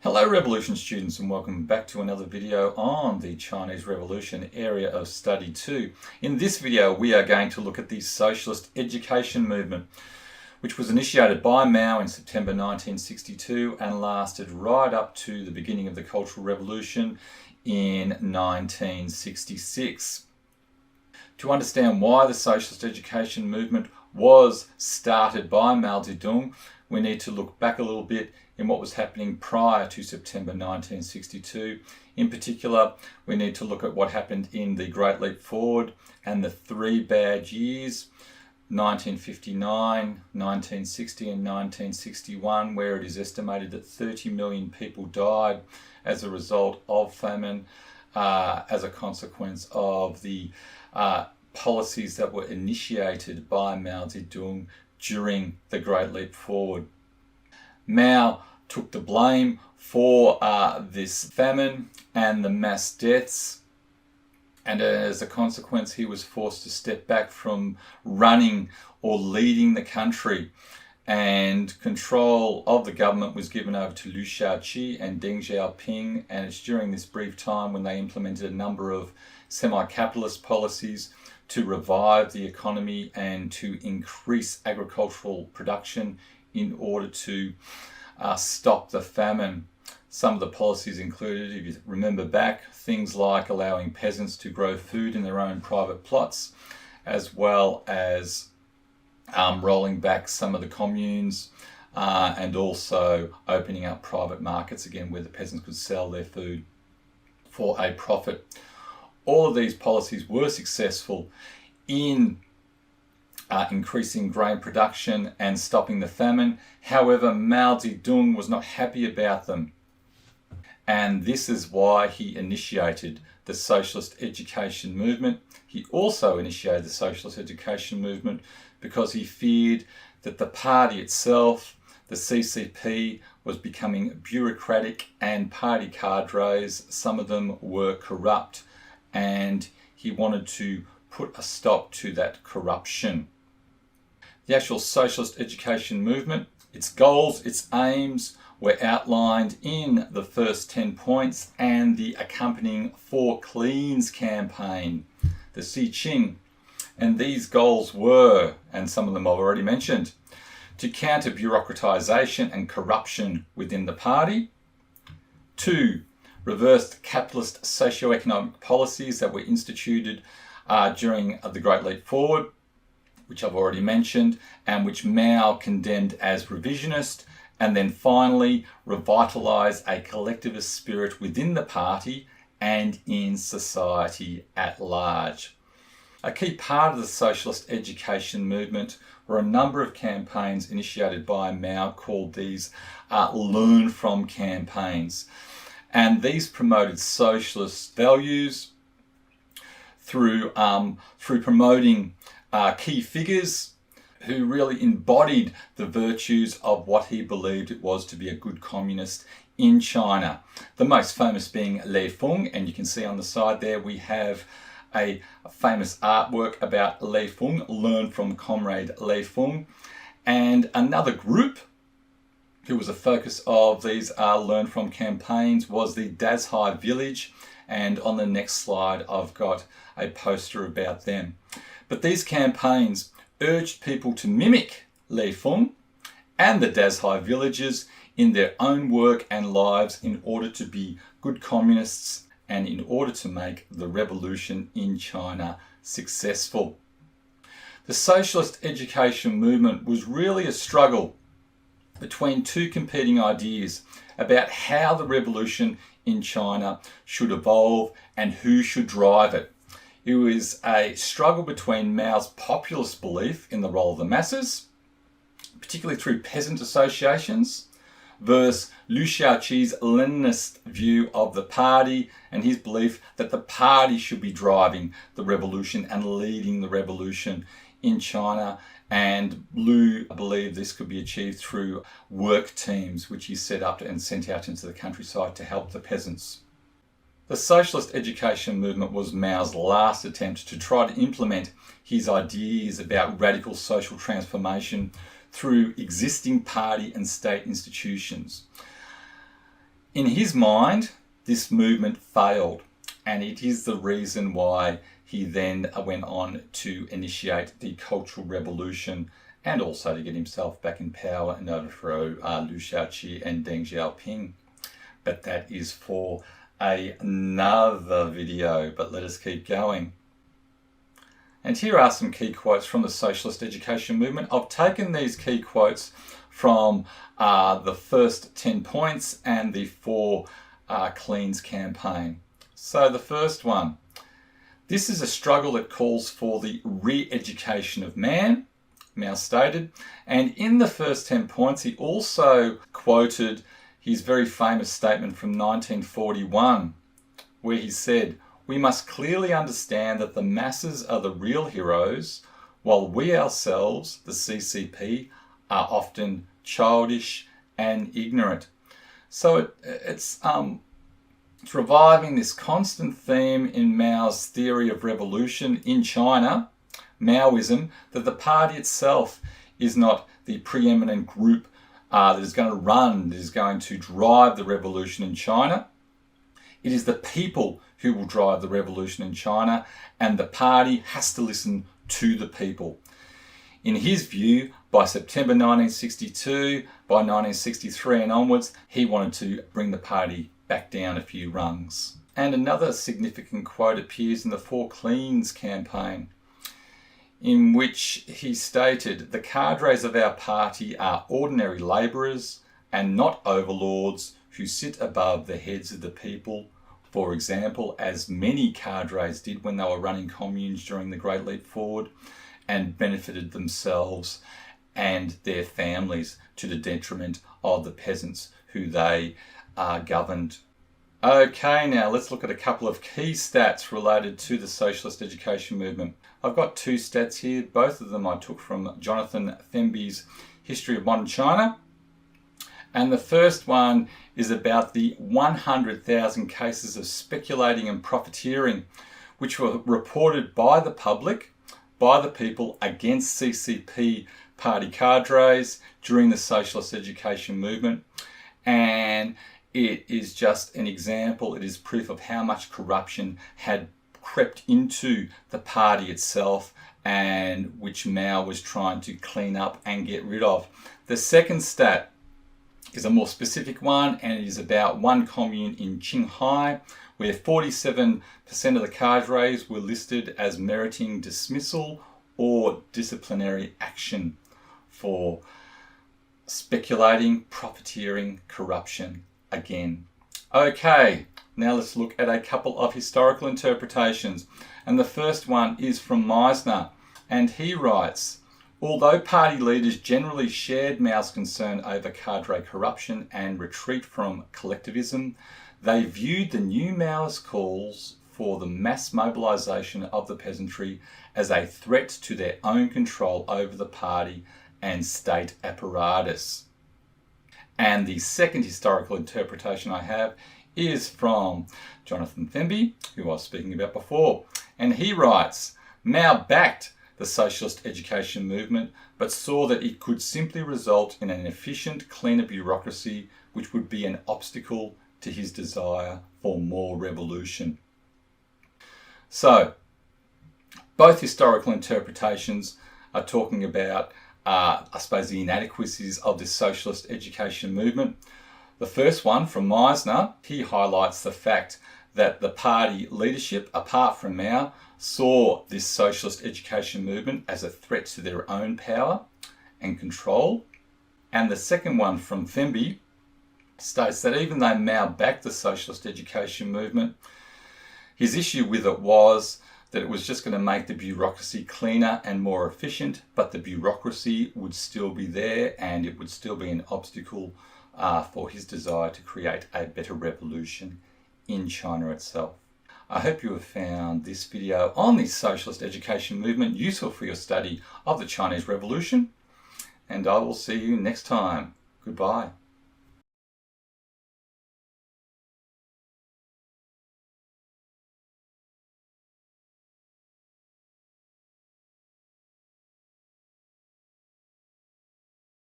Hello Revolution students, and welcome back to another video on the Chinese Revolution area of study 2. In this video we are going to look at the Socialist Education Movement, which was initiated by Mao in September 1962 and lasted right up to the beginning of the Cultural Revolution in 1966. To understand why the Socialist Education Movement was started by Mao Zedong, we need to look back a little bit in what was happening prior to September 1962. In particular, we need to look at what happened in the Great Leap Forward and the three bad years, 1959, 1960 and 1961, where it is estimated that 30 million people died as a result of famine, as a consequence of the policies that were initiated by Mao Zedong during the Great Leap Forward. Mao took the blame for this famine and the mass deaths, and as a consequence he was forced to step back from running or leading the country, and control of the government was given over to Liu Shaoqi and Deng Xiaoping, and it's during this brief time when they implemented a number of semi-capitalist policies to revive the economy and to increase agricultural production in order to stop the famine. Some of the policies included, if you remember back, things like allowing peasants to grow food in their own private plots, as well as rolling back some of the communes and also opening up private markets again where the peasants could sell their food for a profit. All of these policies were successful in increasing grain production and stopping the famine. However, Mao Zedong was not happy about them, and this is why he initiated the Socialist Education Movement. He also initiated the Socialist Education Movement because he feared that the party itself, the CCP, was becoming bureaucratic and party cadres, some of them were corrupt, and he wanted to put a stop to that corruption. The actual Socialist Education Movement, its goals, its aims were outlined in the first 10 points and the accompanying Four Cleans campaign, the Xiqing. And these goals were, and some of them I've already mentioned, to counter bureaucratization and corruption within the party, to reverse the capitalist socio-economic policies that were instituted during the Great Leap Forward, which I've already mentioned, and which Mao condemned as revisionist, and then finally revitalize a collectivist spirit within the party and in society at large. A key part of the Socialist Education Movement were a number of campaigns initiated by Mao called these Learn From campaigns. And these promoted socialist values through promoting key figures who really embodied the virtues of what he believed it was to be a good communist in China. The most famous being Lei Feng, and you can see on the side there we have a famous artwork about Lei Feng, Learn From Comrade Lei Feng. And another group who was a focus of these Learn From campaigns was the Dazhai village, and on the next slide I've got a poster about them. But these campaigns urged people to mimic Lei Feng and the Dazhai villagers in their own work and lives in order to be good communists and in order to make the revolution in China successful. The Socialist Education Movement was really a struggle between two competing ideas about how the revolution in China should evolve and who should drive it. It was a struggle between Mao's populist belief in the role of the masses, particularly through peasant associations, versus Liu Shaoqi's Leninist view of the party and his belief that the party should be driving the revolution and leading the revolution in China. And Liu believed this could be achieved through work teams, which he set up and sent out into the countryside to help the peasants. The Socialist Education Movement was Mao's last attempt to try to implement his ideas about radical social transformation through existing party and state institutions. In his mind, this movement failed, and it is the reason why he then went on to initiate the Cultural Revolution and also to get himself back in power and overthrow Liu Shaoqi and Deng Xiaoping. But that is for another video, but let us keep going. And here are some key quotes from the Socialist Education Movement. I've taken these key quotes from the first 10 points and the 4 Cleans campaign. So the first one, this is a struggle that calls for the re-education of man, Mao stated. And in the first 10 points, he also quoted his very famous statement from 1941, where he said, "We must clearly understand that the masses are the real heroes, while we ourselves, the CCP, are often childish and ignorant." So it's reviving this constant theme in Mao's theory of revolution in China, Maoism, that the party itself is not the preeminent group that is going to run, that is going to drive the revolution in China. It is the people who will drive the revolution in China, and the party has to listen to the people. In his view, by September 1962, by 1963 and onwards, he wanted to bring the party back down a few rungs. And another significant quote appears in the 4 Cleans campaign, in which he stated, "The cadres of our party are ordinary labourers and not overlords who sit above the heads of the people, for example, as many cadres did when they were running communes during the Great Leap Forward, and benefited themselves and their families to the detriment of the peasants who they governed." Okay, now let's look at a couple of key stats related to the Socialist Education Movement. I've got 2 stats here. Both of them I took from Jonathan Themby's History of Modern China. And the first one is about the 100,000 cases of speculating and profiteering, which were reported by the public, by the people, against CCP party cadres during the Socialist Education Movement. And it is just an example, it is proof of how much corruption had crept into the party itself, and which Mao was trying to clean up and get rid of. The second stat is a more specific one, and it is about one commune in Qinghai, where 47% of the cadres were listed as meriting dismissal or disciplinary action for speculating, profiteering, corruption again. Okay, now let's look at a couple of historical interpretations. And the first one is from Meisner, and he writes, "Although party leaders generally shared Mao's concern over cadre corruption and retreat from collectivism, they viewed the new Maoist calls for the mass mobilisation of the peasantry as a threat to their own control over the party and state apparatus." And the second historical interpretation I have is from Jonathan Themby, who I was speaking about before. And he writes, "Mao backed the Socialist Education Movement, but saw that it could simply result in an efficient, cleaner bureaucracy, which would be an obstacle to his desire for more revolution." So, both historical interpretations are talking about, I suppose, the inadequacies of this Socialist Education Movement. The first one, from Meisner, he highlights the fact that the party leadership, apart from Mao, saw this Socialist Education Movement as a threat to their own power and control. And the second one, from Themby, states that even though Mao backed the Socialist Education Movement, his issue with it was that it was just going to make the bureaucracy cleaner and more efficient, but the bureaucracy would still be there and it would still be an obstacle for his desire to create a better revolution in China itself. I hope you have found this video on the Socialist Education Movement useful for your study of the Chinese Revolution, and I will see you next time. Goodbye.